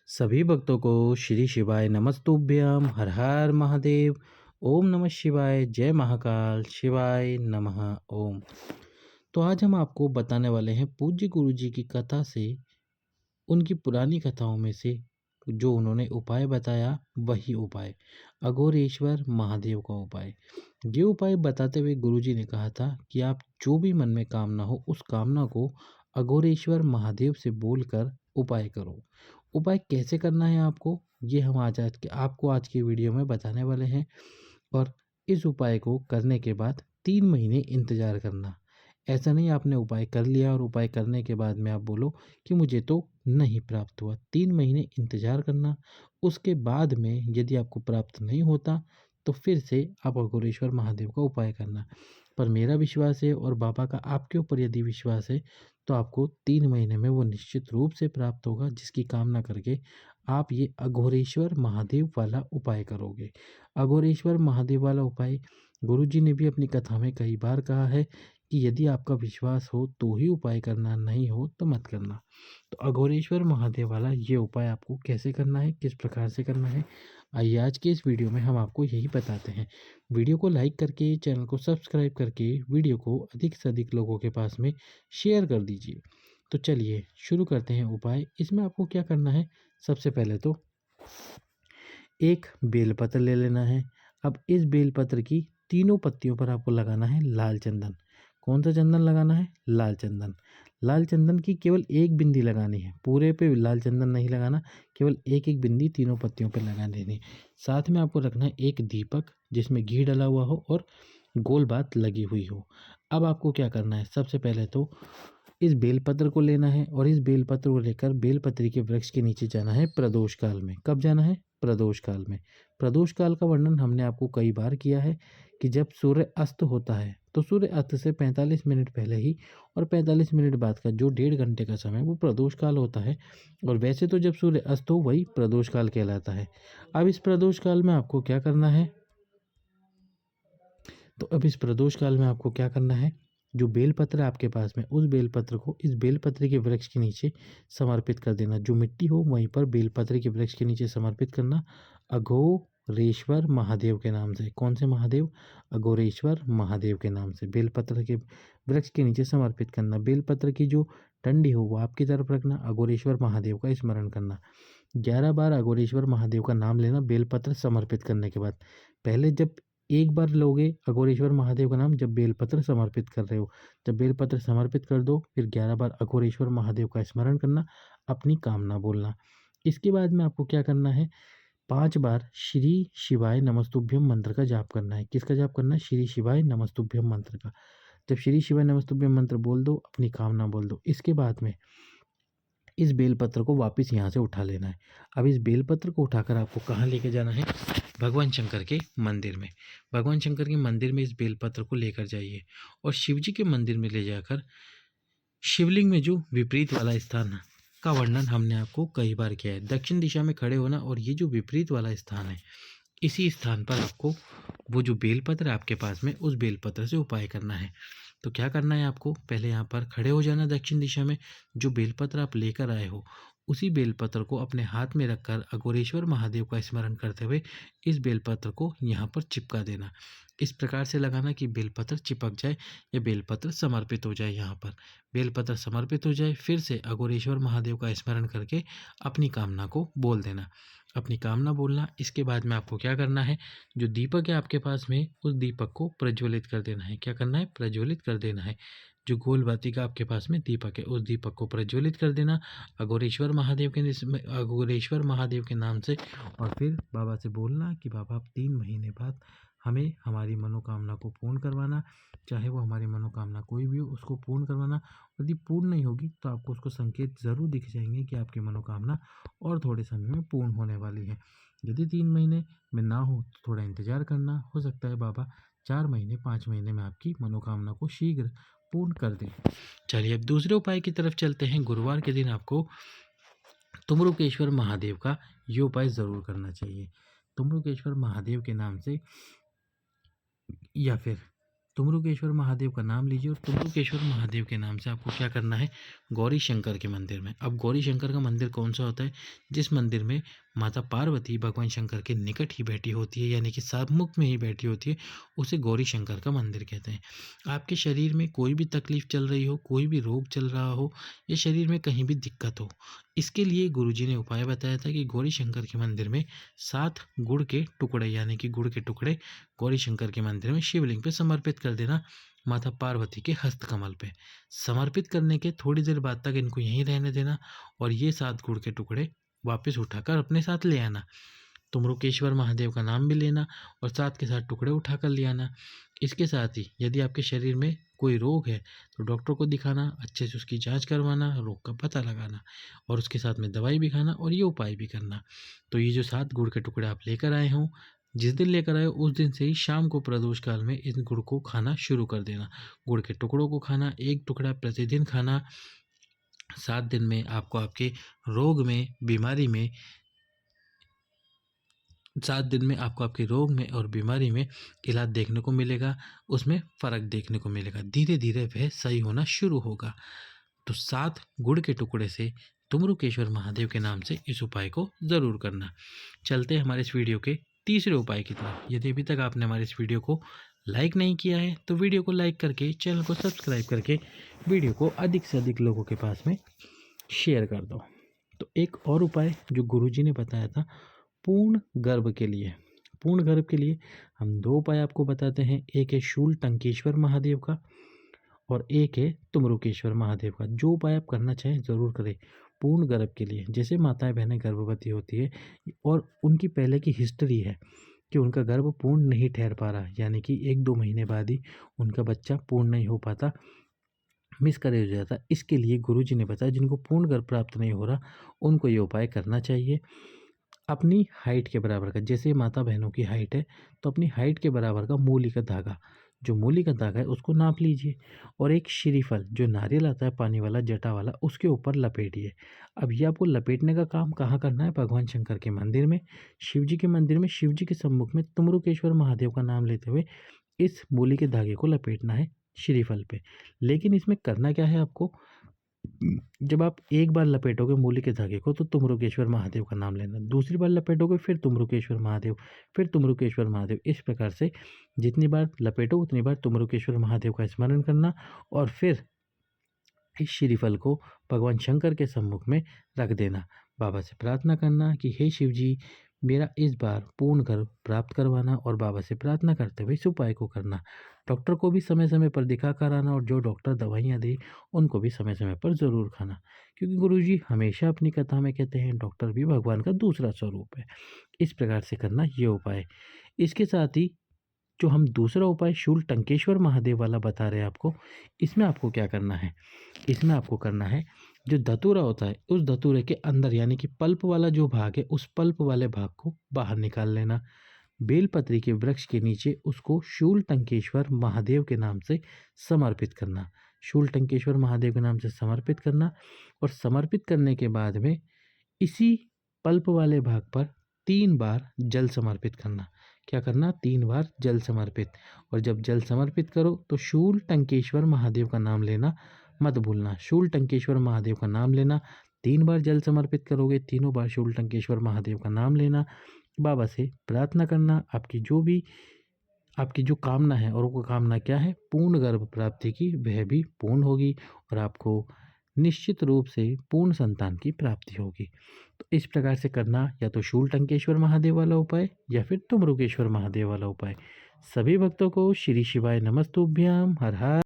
सभी भक्तों को श्री शिवाय नमस्तुभ्यम हर हर महादेव। ओम नमः शिवाय, जय महाकाल, शिवाय नमः ओम। तो आज हम आपको बताने वाले हैं पूज्य गुरु जी की कथा से, उनकी पुरानी कथाओं में से जो उन्होंने उपाय बताया, वही उपाय अघोरेश्वर महादेव का उपाय। ये उपाय बताते हुए गुरु जी ने कहा था कि आप जो भी मन में कामना हो, उस कामना को अघोरेश्वर महादेव से बोलकर उपाय करो। उपाय कैसे करना है आपको, ये हम आपको आज की वीडियो में बताने वाले हैं। और इस उपाय को करने के बाद 3 महीने इंतजार करना। ऐसा नहीं आपने उपाय कर लिया और उपाय करने के बाद में आप बोलो कि मुझे तो नहीं प्राप्त हुआ। 3 महीने इंतजार करना। उसके बाद में यदि आपको प्राप्त नहीं होता तो फिर से आप अघोरेश्वर महादेव का उपाय करना। पर मेरा विश्वास है और बाबा का आपके ऊपर यदि विश्वास है तो आपको 3 महीने में वो निश्चित रूप से प्राप्त होगा, जिसकी कामना करके आप ये अघोरेश्वर महादेव वाला उपाय करोगे। अघोरेश्वर महादेव वाला उपाय गुरु जी ने भी अपनी कथा में कई बार कहा है कि यदि आपका विश्वास हो तो ही उपाय करना, नहीं हो तो मत करना। तो अघोरेश्वर महादेव वाला ये उपाय आपको कैसे करना है, किस प्रकार से करना है, आइए आज के इस वीडियो में हम आपको यही बताते हैं। वीडियो को लाइक करके, चैनल को सब्सक्राइब करके, वीडियो को अधिक से अधिक लोगों के पास में शेयर कर दीजिए। तो चलिए शुरू करते हैं उपाय। इसमें आपको क्या करना है, सबसे पहले तो एक बेलपत्र ले लेना है। अब इस बेलपत्र की तीनों पत्तियों पर आपको लगाना है लाल चंदन। कौन सा चंदन लगाना है? लाल चंदन। लाल चंदन की केवल एक बिंदी लगानी है, पूरे पे लाल चंदन नहीं लगाना, केवल एक एक बिंदी तीनों पत्तियों पर लगा देनी। साथ में आपको रखना है एक दीपक जिसमें घी डला हुआ हो और गोल बात लगी हुई हो। अब आपको क्या करना है, सबसे पहले तो इस बेलपत्र को लेना है और इस बेलपत्र को लेकर बेलपत्री के वृक्ष के नीचे जाना है प्रदोष काल में। कब जाना है? प्रदोष काल में। प्रदोष काल का वर्णन हमने आपको कई बार किया है कि जब सूर्य अस्त होता है तो सूर्य अस्त से 45 मिनट पहले ही और 45 मिनट बाद का जो 1.5 घंटे का समय वो प्रदोष काल होता है। और वैसे तो जब सूर्य अस्त हो वही प्रदोष काल कहलाता है। अब इस प्रदोष काल में आपको क्या करना है, तो अब इस प्रदोष काल में आपको क्या करना है, जो बेलपत्र आपके पास में उस बेलपत्र को इस बेलपत्र के वृक्ष के नीचे समर्पित कर देना। जो मिट्टी हो वहीं पर बेलपत्र के वृक्ष के नीचे समर्पित करना, अघोरेश्वर महादेव के नाम से। कौन से महादेव? अघोरेश्वर महादेव के नाम से बेलपत्र के वृक्ष के नीचे समर्पित करना। बेलपत्र की जो डंडी हो वो आपकी तरफ रखना, अघोरेश्वर महादेव का स्मरण करना। 11 बार अघोरेश्वर महादेव का नाम लेना बेलपत्र समर्पित करने के बाद। पहले जब एक बार लोगे अघोरेश्वर महादेव का नाम जब बेलपत्र समर्पित कर रहे हो, जब बेलपत्र समर्पित कर दो फिर 11 बार अघोरेश्वर महादेव का स्मरण करना, अपनी कामना बोलना। इसके बाद में आपको क्या करना है, 5 बार श्री शिवाय नमस्तुभ्यम मंत्र का जाप करना है। किसका जाप करना है? श्री शिवाय नमस्तुभ्यम मंत्र का। जब श्री शिवाय नमस्तुभ्यम मंत्र बोल दो, अपनी कामना बोल दो। इसके बाद में इस बेलपत्र को वापस यहाँ से उठा लेना है। अब इस बेलपत्र को उठाकर आपको कहाँ लेके जाना है? भगवान शंकर के मंदिर में। भगवान शंकर के मंदिर में इस बेलपत्र को लेकर जाइए और शिव जी के मंदिर में ले जाकर शिवलिंग में जो विपरीत वाला स्थान का वर्णन हमने आपको कई बार किया है, दक्षिण दिशा में खड़े होना और ये जो विपरीत वाला स्थान है, इसी स्थान पर आपको वो जो बेलपत्र है आपके पास में, उस बेलपत्र से उपाय करना है। तो क्या करना है आपको, पहले यहाँ पर खड़े हो जाना दक्षिण दिशा में। जो बेलपत्र आप लेकर आए हो उसी बेलपत्र को अपने हाथ में रखकर अघोरेश्वर महादेव का स्मरण करते हुए इस बेलपत्र को यहाँ पर चिपका देना। इस प्रकार से लगाना कि बेलपत्र चिपक जाए या बेलपत्र समर्पित हो जाए। यहाँ पर बेलपत्र समर्पित हो जाए, फिर से अघोरेश्वर महादेव का स्मरण करके अपनी कामना को बोल देना, अपनी कामना बोलना। इसके बाद में आपको क्या करना है, जो दीपक है आपके पास में उस दीपक को प्रज्वलित कर देना है। क्या करना है? प्रज्वलित कर देना है। जो गोल बाती का आपके पास में दीपक है उस दीपक को प्रज्वलित कर देना अघोरेश्वर महादेव के नाम से। और फिर बाबा से बोलना कि बाबा आप 3 महीने बाद हमें हमारी मनोकामना को पूर्ण करवाना, चाहे वो हमारी मनोकामना कोई भी हो उसको पूर्ण करवाना। यदि पूर्ण नहीं होगी तो आपको उसको संकेत ज़रूर दिख जाएंगे कि आपकी मनोकामना और थोड़े समय में पूर्ण होने वाली है। यदि 3 महीने में ना हो तो थोड़ा इंतजार करना, हो सकता है बाबा 4 महीने 5 महीने में आपकी मनोकामना को शीघ्र पूर्ण कर दें। चलिए अब दूसरे उपाय की तरफ चलते हैं। गुरुवार के दिन आपको तुम्रुकेश्वर महादेव का ये उपाय ज़रूर करना चाहिए। तुम्रुकेश्वर महादेव के नाम से या फिर तुम्रुकेश्वर महादेव का नाम लीजिए और तुम्रुकेश्वर महादेव के नाम से आपको क्या करना है, गौरी शंकर के मंदिर में। अब गौरी शंकर का मंदिर कौन सा होता है? जिस मंदिर में माता पार्वती भगवान शंकर के निकट ही बैठी होती है, यानी कि सम्मुख में ही बैठी होती है, उसे गौरी शंकर का मंदिर कहते हैं। आपके शरीर में कोई भी तकलीफ चल रही हो, कोई भी रोग चल रहा हो, या शरीर में कहीं भी दिक्कत हो, इसके लिए गुरुजी ने उपाय बताया था कि गौरी शंकर के मंदिर में 7 गुड़ के टुकड़े, यानी कि गुड़ के टुकड़े गौरी शंकर के मंदिर में शिवलिंग पे समर्पित कर देना, माता पार्वती के हस्तकमल पे। समर्पित करने के थोड़ी देर बाद तक इनको यहीं रहने देना और ये 7 गुड़ के टुकड़े वापस उठाकर अपने साथ ले आना। तुम्रुकेश्वर महादेव का नाम भी लेना और साथ के साथ टुकड़े उठाकर ले आना। इसके साथ ही यदि आपके शरीर में कोई रोग है तो डॉक्टर को दिखाना, अच्छे से उसकी जांच करवाना, रोग का पता लगाना और उसके साथ में दवाई भी खाना और ये उपाय भी करना। तो ये जो 7 गुड़ के टुकड़े आप लेकर आए हों, जिस दिन लेकर आए उस दिन से ही शाम को प्रदोष काल में इन गुड़ को खाना शुरू कर देना। गुड़ के टुकड़ों को खाना, 1 टुकड़ा प्रतिदिन खाना। 7 दिन में आपको आपके रोग में, बीमारी में 7 दिन में आपको आपके रोग में और बीमारी में इलाज देखने को मिलेगा, उसमें फ़र्क देखने को मिलेगा। धीरे धीरे वह सही होना शुरू होगा। तो 7 गुड़ के टुकड़े से तुम्रुकेश्वर महादेव के नाम से इस उपाय को ज़रूर करना। चलते हैं हमारे इस वीडियो के तीसरे उपाय की तरफ। यदि अभी तक आपने हमारे इस वीडियो को लाइक नहीं किया है तो वीडियो को लाइक करके, चैनल को सब्सक्राइब करके वीडियो को अधिक से अधिक लोगों के पास में शेयर कर दो। तो एक और उपाय जो गुरुजी ने बताया था पूर्ण गर्भ के लिए। पूर्ण गर्भ के लिए हम 2 उपाय आपको बताते हैं। एक है शूल टंकेश्वर महादेव का और एक है तुम्रुकेश्वर महादेव का। जो उपाय आप करना चाहें ज़रूर करें पूर्ण गर्भ के लिए। जैसे माताएं बहनें गर्भवती होती है और उनकी पहले की हिस्ट्री है कि उनका गर्भ पूर्ण नहीं ठहर पा रहा, यानी कि 1-2 महीने बाद ही उनका बच्चा पूर्ण नहीं हो पाता, मिसकैरेज हो जाता। इसके लिए गुरुजी ने बताया जिनको पूर्ण गर्भ प्राप्त नहीं हो रहा उनको ये उपाय करना चाहिए। अपनी हाइट के बराबर का, जैसे माता बहनों की हाइट है तो अपनी हाइट के बराबर का मूली का धागा, जो मूली का धागा है उसको नाप लीजिए और एक श्रीफल जो नारियल आता है पानी वाला जटा वाला उसके ऊपर लपेटिए। अब ये आपको लपेटने का काम कहाँ करना है? भगवान शंकर के मंदिर में, शिव जी के मंदिर में, शिव जी के सम्मुख में तुम्रुकेश्वर महादेव का नाम लेते हुए इस मूली के धागे को लपेटना है श्रीफल पे। लेकिन इसमें करना क्या है आपको? जब आप एक बार लपेटोगे मूली के धागे को तो तुम्रुकेश्वर महादेव का नाम लेना, दूसरी बार लपेटोगे फिर तुम्रुकेश्वर महादेव, फिर तुम्रुकेश्वर महादेव। इस प्रकार से जितनी बार लपेटो उतनी बार तुम्रुकेश्वर महादेव का स्मरण करना और फिर इस श्रीफल को भगवान शंकर के सम्मुख में रख देना। बाबा से प्रार्थना करना कि हे शिव जी, मेरा इस बार पूर्ण गर्भ प्राप्त करवाना और बाबा से प्रार्थना करते हुए इस उपाय को करना। डॉक्टर को भी समय समय पर दिखा कर आना और जो डॉक्टर दवाइयाँ दे उनको भी समय समय पर ज़रूर खाना, क्योंकि गुरुजी हमेशा अपनी कथा में कहते हैं डॉक्टर भी भगवान का दूसरा स्वरूप है। इस प्रकार से करना ये उपाय। इसके साथ ही जो हम दूसरा उपाय शूल टंकेश्वर महादेव वाला बता रहे हैं आपको, इसमें आपको क्या करना है? इसमें आपको करना है जो धतूरा होता है उस धतूरे के अंदर, यानी कि पल्प वाला जो भाग है उस पल्प वाले भाग को बाहर निकाल लेना। बेलपत्री के वृक्ष के नीचे उसको शूल टंकेश्वर महादेव के नाम से समर्पित करना। शूल टंकेश्वर महादेव के नाम से समर्पित करना और समर्पित करने के बाद में इसी पल्प वाले भाग पर 3 बार जल समर्पित करना। क्या करना? 3 बार जल समर्पित। और जब जल समर्पित करो तो शूल टंकेश्वर महादेव का नाम लेना मत भूलना। शूल टंकेश्वर महादेव का नाम लेना, 3 बार जल समर्पित करोगे, तीनों बार शूल टंकेश्वर महादेव का नाम लेना, बाबा से प्रार्थना करना। आपकी जो कामना है, और वो कामना क्या है? पूर्ण गर्भ प्राप्ति की, वह भी पूर्ण होगी और आपको निश्चित रूप से पूर्ण संतान की प्राप्ति होगी। तो इस प्रकार से करना, या तो शूल टंकेश्वर महादेव वाला उपाय या फिर तुम्रुकेश्वर महादेव वाला उपाय। सभी भक्तों को श्री शिवाय नमस्तुभ्याम। हर हर